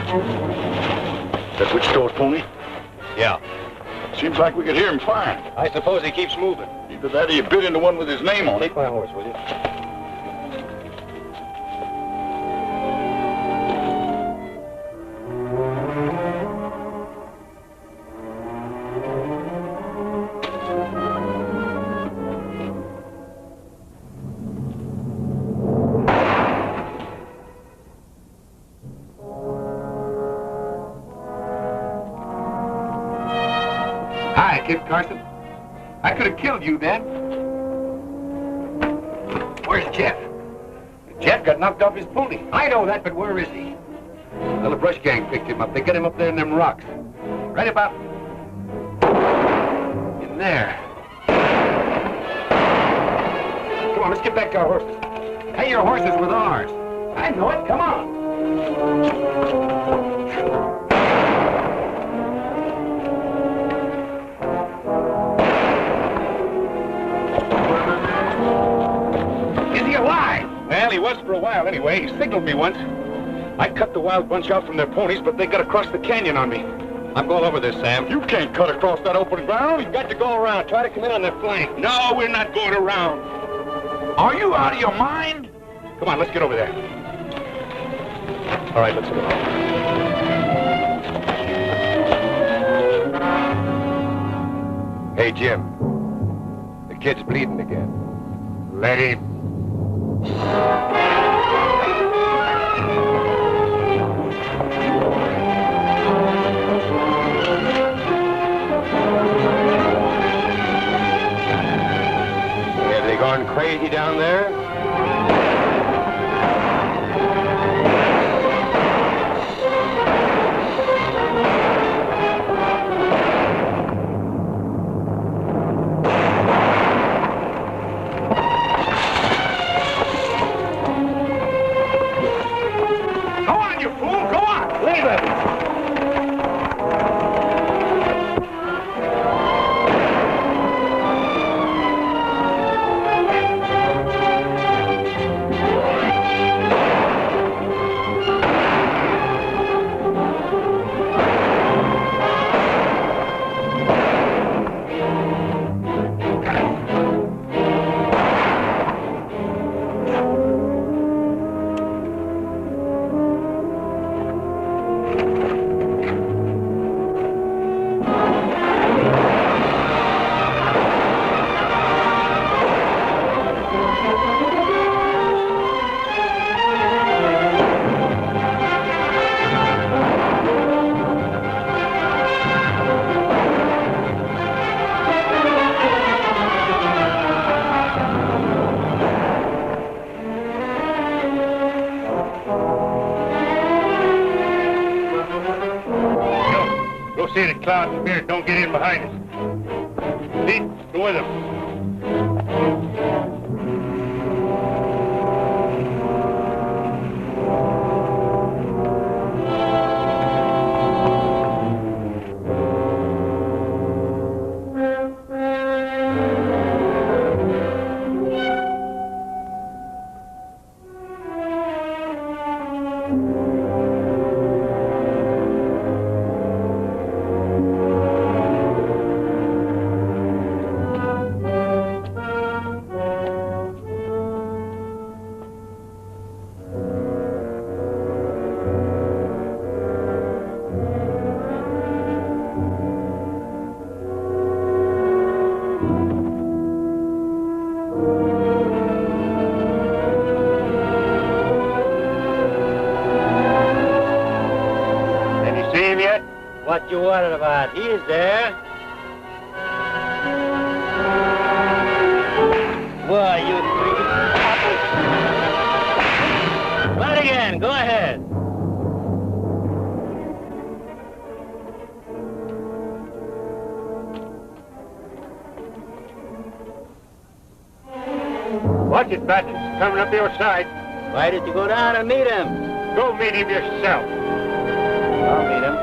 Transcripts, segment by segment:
That which store's pony? Yeah. Seems like we could hear him firing. I suppose he keeps moving. Either that or you bit into one with his name on it. Take my horse, will you? Hi, Kid Carson. I could have killed you then. Where's Jeff? Jeff got knocked off his pony. I know that, but where is he? Well, the brush gang picked him up. They got him up there in them rocks. Right about in there. Come on, let's get back to our horses. Hey, your horses with ours. I know it. Come on. Well, he was for a while anyway. He signaled me once. I cut the wild bunch out from their ponies, but they got across the canyon on me. I'm going over this, Sam. You can't cut across that open ground. We've got to go around. Try to come in on their flank. No, we're not going around. Are you out of your mind? Come on, let's get over there. All right, let's go. Hey, Jim. The kid's bleeding again. Let him. Have they gone crazy down there? See the cloud and spirit don't get in behind us. Pete, go with them. What you worried about? He's there. Boy, you three. Run again. Go ahead. Watch it, Preston. Coming up your side. Why did you go down and meet him? Go meet him yourself. I'll meet him.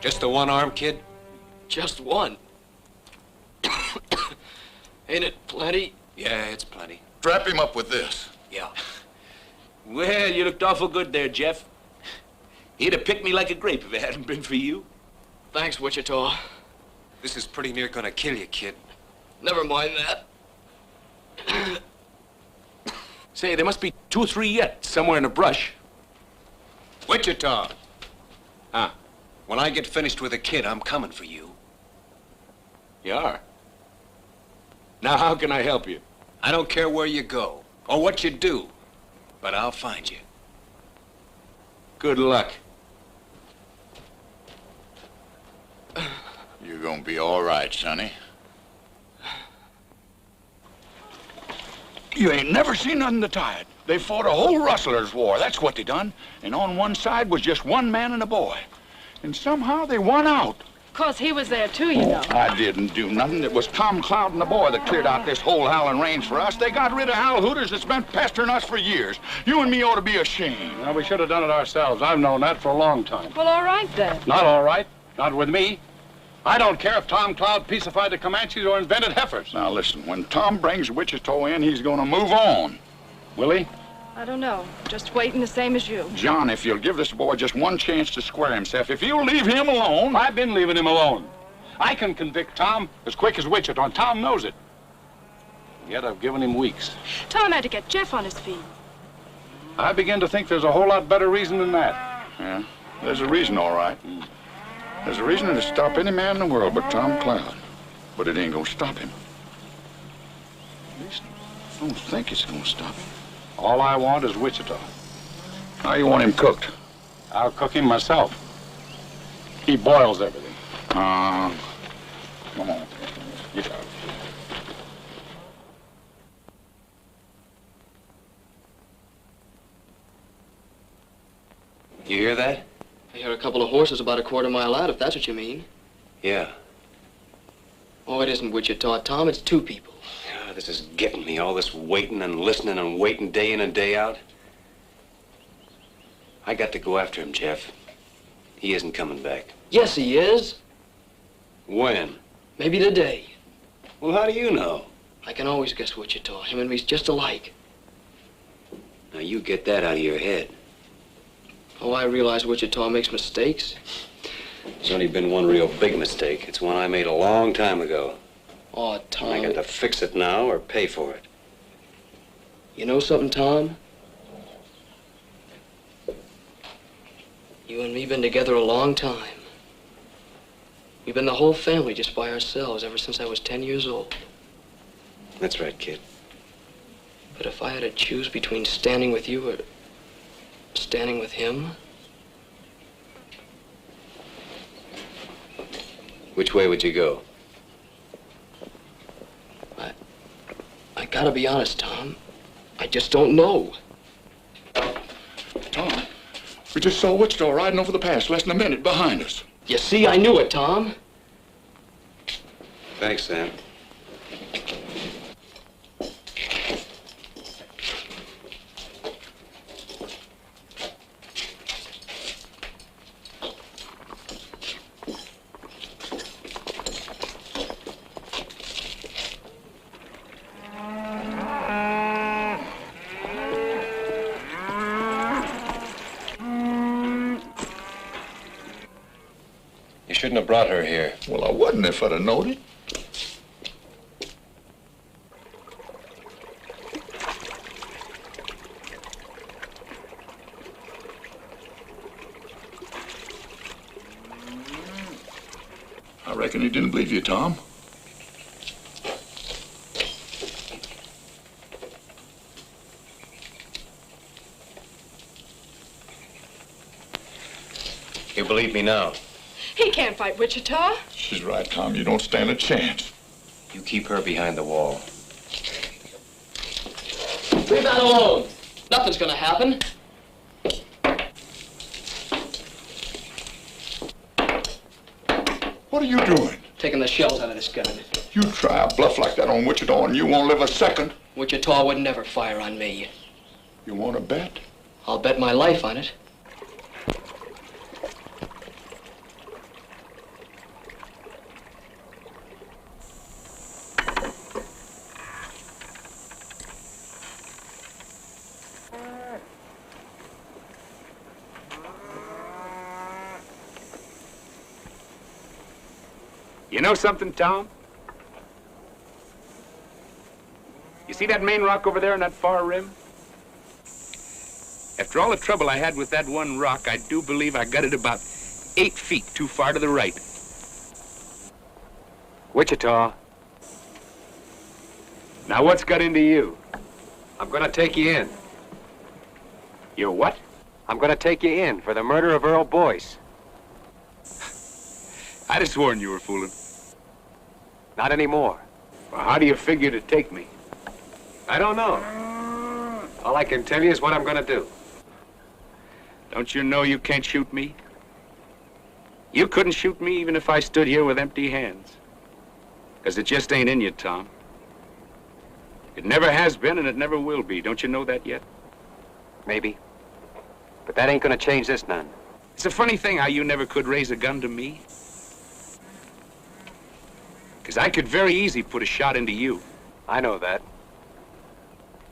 Just the one-armed kid? Just one. Ain't it plenty? Yeah, it's plenty. Strap him up with this. Yeah. Well, you looked awful good there, Jeff. He'd have picked me like a grape if it hadn't been for you. Thanks, Wichita. This is pretty near gonna kill you, kid. Never mind that. Say, there must be 2 or 3 yet, somewhere in the brush. Wichita! Huh? When I get finished with the kid, I'm coming for you. You are? Now, how can I help you? I don't care where you go or what you do, but I'll find you. Good luck. You're gonna be all right, Sonny. You ain't never seen nothing to tie it. They fought a whole rustlers' war. That's what they done. And on one side was just one man and a boy. And somehow they won out. 'Cause he was there too, you know. I didn't do nothing. It was Tom Cloud and the boy that cleared out this whole howling range for us. They got rid of Hal Hooters that's been pestering us for years. You and me ought to be ashamed. Well, we should have done it ourselves. I've known that for a long time. Well, all right then. Not all right. Not with me. I don't care if Tom Cloud peacified the Comanches or invented heifers. Now listen, when Tom brings Wichita in, he's gonna move on. Will he? I don't know. Just waiting the same as you. John, if you'll give this boy just one chance to square himself, if you'll leave him alone... I've been leaving him alone. I can convict Tom as quick as Wichita, and Tom knows it. Yet I've given him weeks. Tom had to get Jeff on his feet. I begin to think there's a whole lot better reason than that. Yeah, there's a reason, all right. There's a reason to stop any man in the world but Tom Cloud. But it ain't gonna stop him. At least I don't think it's gonna stop him. All I want is Wichita. How you want him cooked? I'll cook him myself. He boils everything. Come on. Get out. You hear that? I hear a couple of horses about a quarter mile out, if that's what you mean. Yeah. Oh, it isn't Wichita, Tom. It's 2 people. Ah, this is getting me, all this waiting and listening and waiting day in and day out. I got to go after him, Jeff. He isn't coming back. Yes, he is. When? Maybe today. Well, how do you know? I can always guess Wichita. Him and me's just alike. Now, you get that out of your head. Oh, I realize Wichita makes mistakes. There's only been one real big mistake. It's one I made a long time ago. Oh, Tom. I got to fix it now or pay for it. You know something, Tom? You and me been together a long time. We've been the whole family just by ourselves ever since I was 10 years old. That's right, kid. But if I had to choose between standing with you or standing with him, which way would you go? I gotta be honest, Tom. I just don't know. Tom, we just saw Wichita riding over the pass less than a minute behind us. You see, I knew it, Tom. Thanks, Sam. Shouldn't have brought her here. Well, I wouldn't if I'd have known it. I reckon he didn't believe you, Tom. You believe me now? He can't fight Wichita. She's right, Tom. You don't stand a chance. You keep her behind the wall. Leave that alone. Nothing's gonna happen. What are you doing? Taking the shells out of this gun. You try a bluff like that on Wichita and you won't live a second. Wichita would never fire on me. You want to bet? I'll bet my life on it. You know something, Tom? You see that main rock over there on that far rim? After all the trouble I had with that one rock, I do believe I got it about 8 feet too far to the right. Wichita, Now what's got into you? I'm gonna take you in. You're what? I'm gonna take you in for the murder of Earl Boyce. I'd have sworn you were fooling. Not anymore. Well, how do you figure to take me? I don't know. All I can tell you is what I'm gonna do. Don't you know you can't shoot me? You couldn't shoot me even if I stood here with empty hands. Because it just ain't in you, Tom. It never has been and it never will be. Don't you know that yet? Maybe. But that ain't gonna change this none. It's a funny thing how you never could raise a gun to me. Because I could very easy put a shot into you. I know that.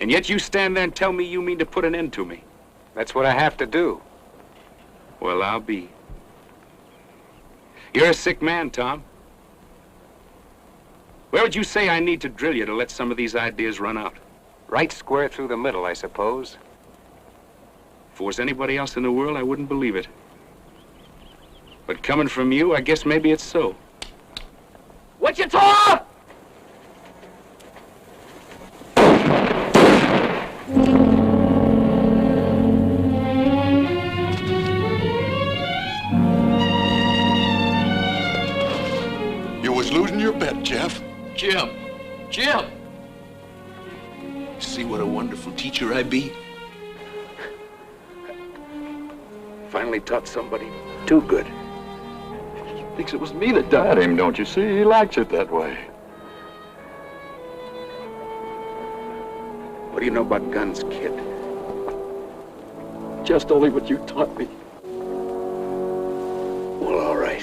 And yet you stand there and tell me you mean to put an end to me. That's what I have to do. Well, I'll be. You're a sick man, Tom. Where would you say I need to drill you to let some of these ideas run out? Right square through the middle, I suppose. If it was anybody else in the world, I wouldn't believe it. But coming from you, I guess maybe it's so. Wichita! You was losing your bet, Jeff. Jim! Jim! See what a wonderful teacher I be? Finally taught somebody too good. Thinks it was me that died him, don't you see? He likes it that way. What do you know about guns, kid? Just only what you taught me. Well, all right.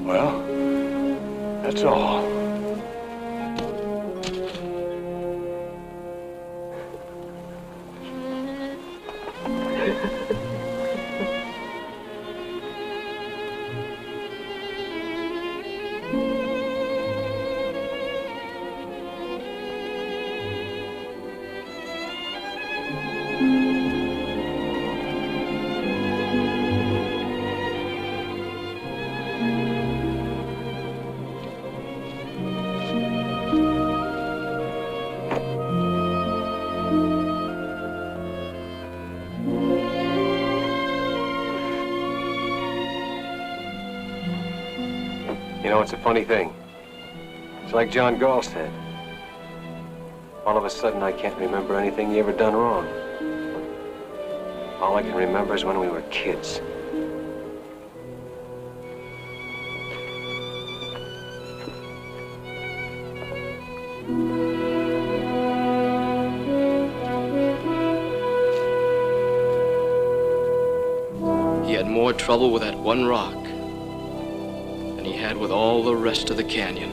Well, that's all. You know, it's a funny thing. It's like John Gall said. All of a sudden, I can't remember anything you ever done wrong. All I can remember is when we were kids. He had more trouble with that one rock than he had with all the rest of the canyon.